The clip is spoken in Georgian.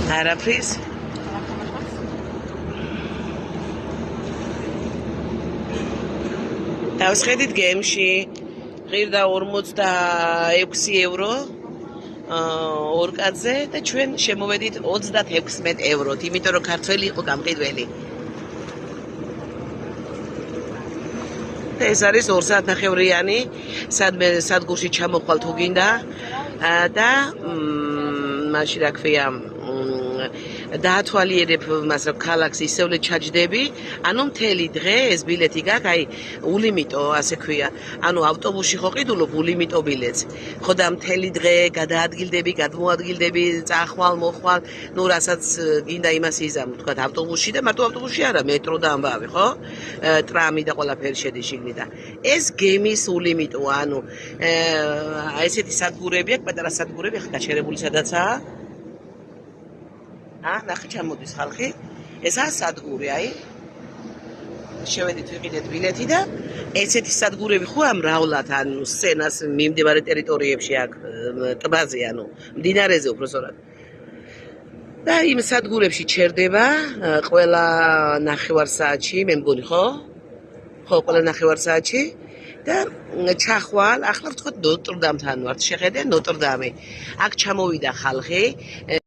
არაფრის. დავსხედით გემში ღირდა 46 ევრო ორ კაცზე და ჩვენ შემოვედით 36 ევროთ, იმიტომ რომ ქართველი იყო გამყიდველი. ეს არის 2 საათნახევრიანი, სადმე სადგურში ჩამოხვალ თუ გინდა და მაშინ რა ქვია დაათვალიერებ მას რომ ქალაქს ისევლე ჩაჯდები, ანუ მთელი დღე ეს ბილეთი გაქვს, აი ულიმიტო, ასე ქვია. ანუ ავტობუსში ხო ყიდულობ ულიმიტო ბილეთს. ხო და მთელი დღე გადაადგილდები, გადმოადგილდები, წახვალ, მოხვალ, ნუ რასაც გინდა იმას იზამ, თქვა ავტობუსში და მარტო ავტობუსში არა, მეტრო და ამბავი, ხო? ტრამი და ყველაფერი შედის შიგნიდან. ეს გემის ულიმიტოა, ანუ ესეთი სადგურები აქვს, პატარა სადგურები, ხა გაჩერებული სადაცაა? ნახე ჩამოდის ხალხი. ესაა სადგური, აი. შევედით ვიყიდეთ ბილეთი და ესეთი სადგურები ხო ამ მრავლად, ანუ სცენას მიმდებარე ტერიტორიებში აქვს, ტბაზე, ანუ მდინარეზე უბრალოდ. და იმ სადგურებში ჩერდება ყველა ნახევარ საათში, მე მგონი, ხო? ხო, ყველა ნახევარ საათში. და ჩახვალ, ახლა ვთქვათ ნოტრდამთან ვართ, შეხედე ნოტრდამი. აქ ჩამოვიდა ხალხი.